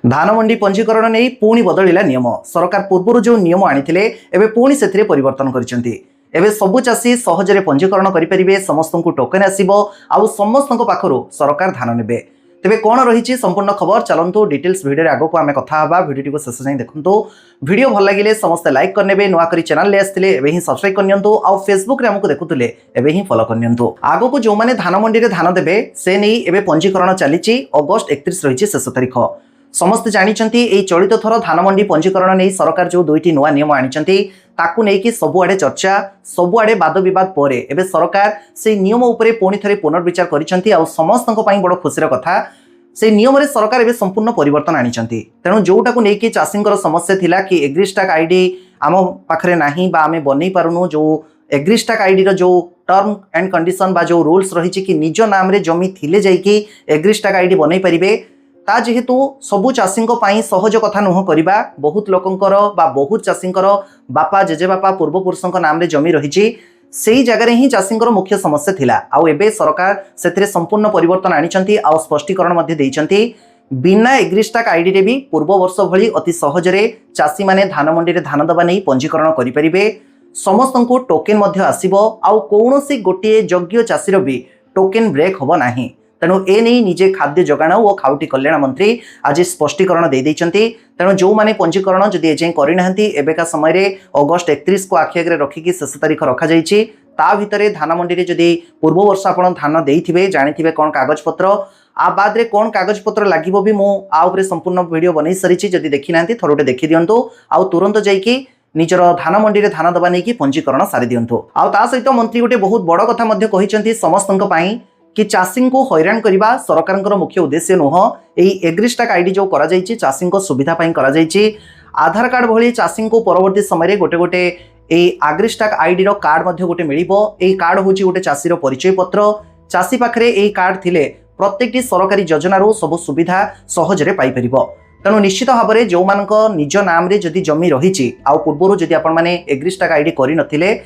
धानमंडी पंजीकरण नहीं पुणी बदलिला नियम। सरकार पूर्व जो नियम आनी एवं पुणी से परिवर्तन कर सबु चाषी सहजरे पंजीकरण करेंगे। समस्त को टोकन आसो आउ समस्त पाखु सरकार धान ने तेरे कौन रही संपूर्ण खबर चलतु डिटेल्स भिडियो आगे को आम कथा भिडियो को शेष जाए देखु। भिडियो भल लगे समस्ते लाइक करने नुआक चैनल आसते ही सब्सक्राइब करनी आउ फेसबुक रे हमको देखुले एवं ही फॉलो करनी। आग को जो मैंने धान मंडी में धान देवे से नहीं एवं पंजीकरण चली अगस्ट 31 रही शेष तारीख। समस्ते जानते यही चलित थर धान मंडी पंजीकरण नहीं सरकार जो दुईटी नुआ नियम आनी सबुआड़े चर्चा सबुआड़े वाद बद पर एवं सरकार से नियम उपरे पुणी थे पुनर्विचार कर समस्त बड़ खुशी कथा से नियम रे सरकार एवं संपूर्ण परिवर्तन आनी। तेणु जोटा को लेकिन चाषी समस्या थिला कि एग्रीस्टाक आईडी आम पाखे ना आम बन पारुनु जो एग्रीस्टाक आईडी जो टर्म एंड कंडीशन बा जो रूल्स रही कि निज नाम रे जमी थिले जाइकी एग्रीस्टाक आईडी बनई पारिबे ता जेहेतु सबु चाषी सहज कथा नुह करवा बहुत लोकंकर बा बहुत चाषींकर बापा जेजेबापा पूर्वपुरुषों नाम रे जमी रही से जगह ही चाषींकर मुख्य समस्या थिला। आउ एबे सरकार से संपूर्ण परिवर्तन आनी आउ स्पष्टीकरण देइचंती बिना एग्रीस्टाक आईडी रे भी पूर्व वर्ष भली अति सहजरे चाषी माने धान मंडी रे धान दबा नहीं पंजीकरण करि परिबे। समस्त को टोकेन मध्य आसीबो आउ कोनोसी गोटे योग्य चाषीर भी टोकेन ब्रेक होबो नाही। तेणु ए नहीं निजे खाद्य जोगाण और खाउटी कल्याण मंत्री आज स्पष्टीकरण दे देइचंती। तेणु जो माने पंजीकरण जदि एजें करना एबेका समय रे अगस्ट 31 को आखि आगे रखिकी शेष तारीख रखा जाइछि। ता भितरे धान मंडी रे जदि पूर्व वर्ष आपण धान देइथिबे जानिथिबे कोन कागज पत्र आ बाद रे कोन कागज पत्र लागिबो भी मो आ उपरे संपूर्ण वीडियो बनै सरिछि। जदि देखि नांती थरोटे देखि दियंतु आउ तुरंत जाइकी निजर धान मंडी रे धान दबा नेकी पंजीकरण सारि दियंतु। आउ ता सहित मंत्री गोटे बहुत बड़ कथा मध्य कहिसंती समस्तक पई कि चाषी को हैरान करने सरकार मुख्य उद्देश्य नुह। यही एग्रीस्टाक आईडी जो करा जाइछि चाषी सुविधा करा जाइछि। आधार कार्ड भली चाषी को परवर्ती समय गोटे गोटे एग्रीस्टाक आईडी रो कार्ड मध्य गोटे मिलिबो। एही कार्ड होछि गोटे चाषीर परिचय पत्र। चाषी पाखरे एही कार्ड थिले प्रत्येकटी सरकारी योजनार सब सुविधा सहजरे पाई परिबो। तेणु निश्चित भाव में जो मानक निज नाम रे जदि जमी रही आउ पूर्व जदि आपण माने एग्रीस्टाक आईडी करि नथिले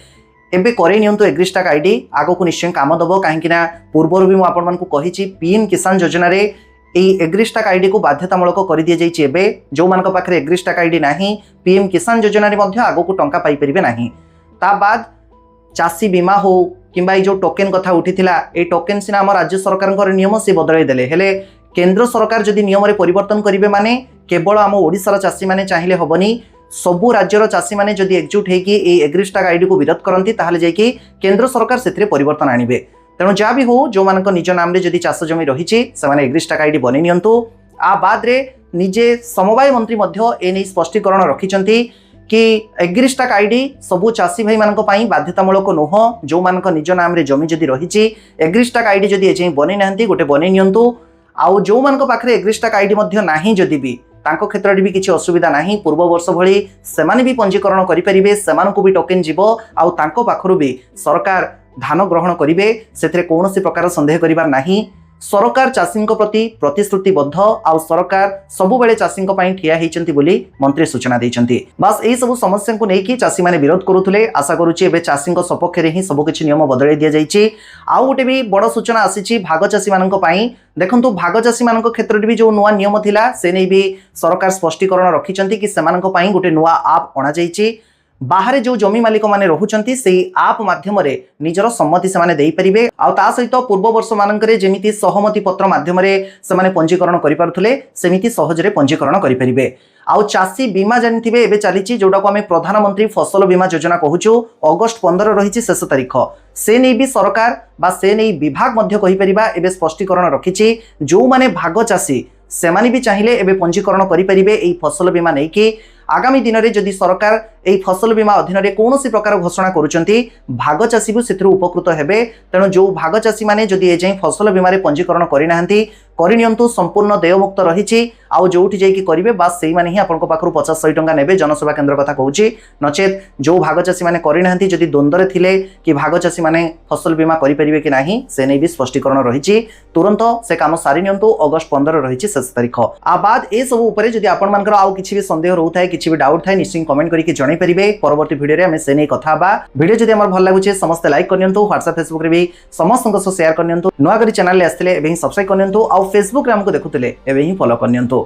एबे करे नियंतु एग्रीस्टाक आईडी आगो को निश्चय काम दबो। कहीं पूर्वर भी मुझे कही पीएम किसान योजना रे एग्रीस्टाक आईडी को बाध्यतामूलक कर दि जाइए। एबे जो मानक पाखरे एग्रीस्टाक आईडी नाही पीएम किसान योजना रे मध्य आगो को टंका पाई परिबे नाही। ता बाद चाषी बीमा हो किंबा जो टोकेन कथा उठीथिला ए टोकेन सिना हम राज्य सरकार नियम से बदलाई देले हेले केंद्र सरकार जदि नियम रे परिवर्तन करिवे माने केवल आम ओडिशार चाषी माने चाहिए हबनी सबु राज्यर चाषी माने जदि एकजुट होगी एग्रीस्टाक आईडी को विरोध करती ताहले जाइए केंद्र सरकार से परिवर्तन आनिबे। तेणु जहाँ भी हो जो मानक निज नाम रे जदि चाष जमी रही से एग्रीस्टाक आईडी बनै नियंतु। आ बाद रे निजे समवाय मंत्री मध्य ए नै स्पष्टीकरण रखिचंती कि एग्रीस्टाक आईडी सबु चाषी भाई मानक पई बाध्यतामूलक नुह। जो मानक निज नाम रे जमी जदि रही एग्रीस्टाक आईडी जदि एजे बनै नाहंती गोटे बनै नियंतु। आउ जो मानक पाखरे एग्रीस्टाक आईडी मध्य नाही जदि भी तांको क्षेत्र भी किसी असुविधा नहीं पूर्व वर्ष भली सेमाने भी पंजीकरण करेंगे सेमानकु भी टोकेन जीवो आउ तांको पाखरु भी सरकार धान ग्रहण करेंगे से कौन प्रकार संदेह करिबार नहीं। सरकार चाषी प्रति प्रतिश्रुतिबद्ध आउ सरकार सबु बेले चाषी ठिया होइचंती बोली मंत्री सूचना देइचंती। बस यही सब समस्या को लेकिन चाषी माने विरोध करुले आशा करुचे एबे चाषी सपक्ष रे ही सब किछि नियम बदलाई दिया जाइछि। आउ गोटे भी बड़ सूचना आसीछि भाग चाषी मानक पई। देखंतु भाग चाषी मानक क्षेत्र रे भी जो नुआ नियम थिला से नै भी सरकार स्पष्टीकरण रखिचंती कि सेमानक पई गोटे नुआ आप अणा जाइछि। बाहर जो जमी मालिक माने रहुचंती से आप माध्यम रे निजर सम्मति से माने देई परिबे। आ ता सहित पूर्व वर्ष मानकरे जेमिति सहमति पत्र माध्यम रे से माने पंजीकरण करि पारुथले सेमिति सहजरे पंजीकरण करि परिबे। आउ चाषी बीमा जानिथिबे एबे चलीछि जोडा को हमें प्रधानमंत्री फसल बीमा योजना कहूछु अगस्ट 15 रही शेष तारीख। से नहीं भी सरकार बा से नहीं विभाग मध्य कहि परिबा एबे स्पष्टीकरण रखिछि जो माने भाग चाषी सेमानी भी चाहिए एबे पंजीकरण करि परिबे एई फसल बीमा नै कि आगामी दिन में जदि सरकार यही फसल बीमा अधीन में कौन प्रकार घोषणा करुँच भाग चाषी को से उपकृत हेबे। तेणु जो भाग चाषी मैंने जदि एजाई फसल बीमा पंजीकरण करना करनियंतु संपूर्ण देयमुक्त रही आउ जोठी जाइए करेंगे बास से ही आपन पाखु 50-100 टंका नेबे जनसेवा केन्द्र कथा कहूँ नचेत जो भाग चाषी मैंने करना जदि द्वंद्व थिले कि भाग चाषी मैंने फसल बीमा करेंगे कि नहीं से नहीं भी स्पष्टीकरण रही तुरंत से काम सारी नियंतु अगस्ट 15 रही शेष तारीख। आ बाद ए सब उपरे जदि आपण मानकर आउ किछि भी संदेह रहउथाय किछि भी डाउट थाय निश्चित कमेंट करके जणाई परिबे। परवर्ती वीडियो रे हमें से नै कथा बा। वीडियो जदि हमर भल लागुचे समस्त लाइक करनियंतु व्हाट्सएप फेसबुक रे भी समस्त को शेयर करनियंतु नुआ करी चैनल ले आस्थिले एबे ही सब्सक्राइब करनियंतु आउ फेसबुक रे हमको देखुतले एबे ही फॉलो करनियंतु।